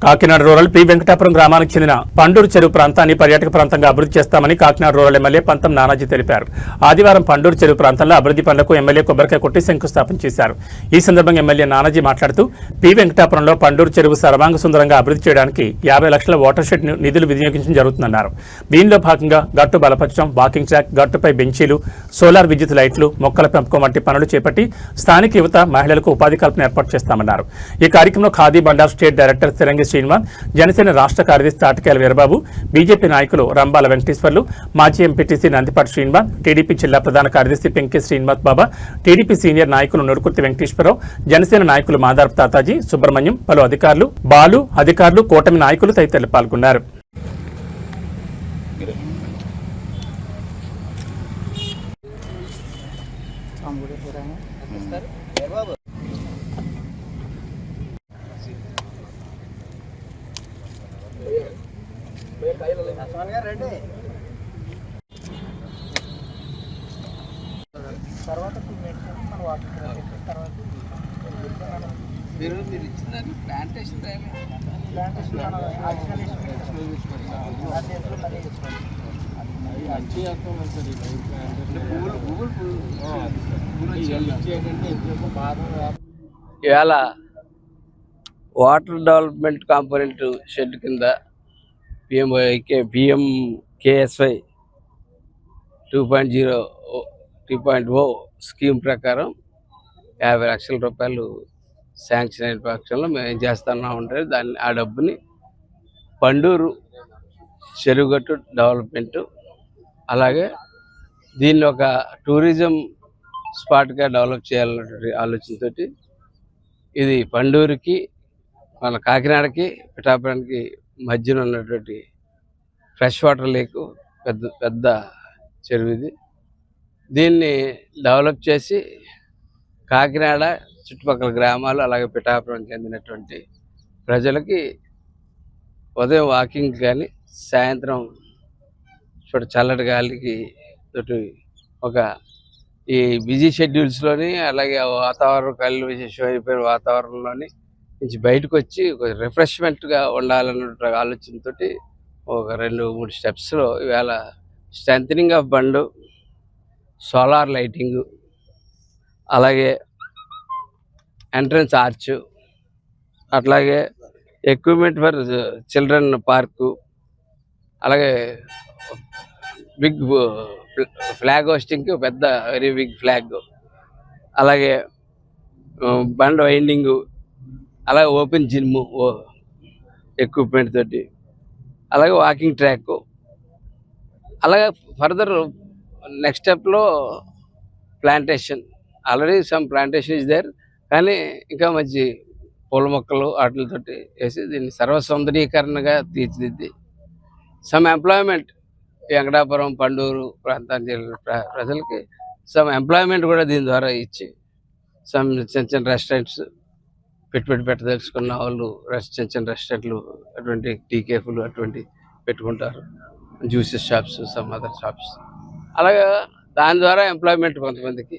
Kakinada rural P Venkatapuram గ్రామానికి చెందిన పండూరు చెరువు ప్రాంతాన్ని పర్యాటక ప్రాంతంగా అభివృద్ధి చేస్తామని కాకినాడ రూరల్ ఎమ్మెల్యే పంతం నానాజీ తెలిపారు. ఆదివారం పండూరు చెరువు ప్రాంతంలో అభివృద్ధి పనులకు ఎమ్మెల్యే కొబ్బరికాయ కొట్టి శంకుస్థాపన చేశారు. ఈ సందర్భంగా ఎమ్మెల్యే నానాజీ మాట్లాడుతూ పి వెంకటాపురంలో పండూరు చెరువు సర్వాంగ సుందరంగా అభివృద్ధి చేయడానికి 50 లక్షల వాటర్ షెడ్ నిధులు వినియోగించడం జరుగుతుందన్నారు. దీనిలో భాగంగా గట్టు బలపరచడం, వాకింగ్ ట్రాక్, గట్టుపై బెంచీలు, సోలార్ విద్యుత్ లైట్లు, మొక్కల పెంపకం వంటి పనులు చేపట్టి స్థానిక యువత, మహిళలకు ఉపాధి కల్పన ఏర్పాటు చేస్తామన్నారు. ఈ కార్యక్రమంలో ఖాదీ బండార్ స్టేట్ డైరెక్టర్ తిరంగి శ్రీనివాస్, జనసేన రాష్ట్ర కార్యదర్శి తాటికేల వీరబాబు, బీజేపీ నాయకులు రంబాల వెంకటేశ్వర్లు, మాజీ ఎంపీటీసీ నందిపాటి శ్రీనివాస్, టీడీపీ జిల్లా ప్రధాన కార్యదర్శి పెంకే శ్రీనివాస్ బాబా, టీడీపీ సీనియర్ నాయకులు నుడుకుర్తి వెంకటేశ్వరరావు, జనసేన నాయకులు మాదారపు తాతాజీ, సుబ్రహ్మణ్యం, పలు అధికారులు, అధికారులు, కూటమి నాయకులు తదితరులు పాల్గొన్నారు. మీరు ఇచ్చిందని ప్లాంటేషన్ ఇవాళ వాటర్ డెవలప్మెంట్ కాంపోనెంట్ షెడ్ కింద పిఎంకేఎస్వై 2.0 స్కీమ్ ప్రకారం 50 లక్షల రూపాయలు శాంక్షన్ అయిన పక్షంలో మేము ఏం చేస్తున్నాం అంటే ఆ డబ్బుని పండూరు చెరువుగట్టు డెవలప్మెంట్, అలాగే దీన్ని ఒక టూరిజం స్పాట్గా డెవలప్ చేయాలన్నటువంటి ఆలోచనతోటి ఇది పండూరుకి, మన కాకినాడకి, పిఠాపురానికి మధ్యన ఉన్నటువంటి ఫ్రెష్ వాటర్ లేక్, పెద్ద చెరువు ఇది. దీన్ని డెవలప్ చేసి కాకినాడ చుట్టుపక్కల గ్రామాలు, అలాగే పిఠాపురం చెందినటువంటి ప్రజలకి ఉదయం వాకింగ్ కానీ, సాయంత్రం చల్లటి గాలికి తోటి ఒక ఈ బిజీ షెడ్యూల్స్లోని, అలాగే వాతావరణం కళ్ళు విశేషం అయిపోయిన వాతావరణంలోని నుంచి బయటకు వచ్చి ఒక రిఫ్రెష్మెంట్గా ఉండాలన్న ఆలోచనతో ఒక 2-3 స్టెప్స్లో ఇవాళ strengthening of bund, solar lighting, అలాగే ఎంట్రన్స్ ఆర్చ్, అట్లాగే ఎక్విప్మెంట్ ఫర్ చిల్డ్రన్ పార్కు, అలాగే బిగ్ ఫ్లాగ్ హోస్టింగ్కి పెద్ద వెరీ బిగ్ ఫ్లాగ్, అలాగే బండ్ వైండింగు, అలాగే ఓపెన్ జిమ్ ఎక్విప్మెంట్ తోటి, అలాగే వాకింగ్ ట్రాక్, అలాగే ఫర్దర్ నెక్స్ట్ స్టెప్లో plantation. Already some plantation is there, కానీ ఇంకా మంచి పూల మొక్కలు వాటితోటి వేసి దీన్ని సర్వసౌందర్యీకరణగా తీర్చిదిద్ది సమ్ ఎంప్లాయ్మెంట్ వెంకటాపురం, పండూరు ప్రాంతానికి ప్రజలకి సమ్ ఎంప్లాయ్మెంట్ కూడా దీని ద్వారా ఇచ్చి సమ్ చిన్న రెస్టారెంట్స్ పెట్టదలుచుకున్న వాళ్ళు చిన్న రెస్టారెంట్లు, అటువంటి టీ కేఫ్లు అటువంటి పెట్టుకుంటారు, juices shops, some other shops, అలాగే దాని ద్వారా ఎంప్లాయ్మెంట్ కొంతమందికి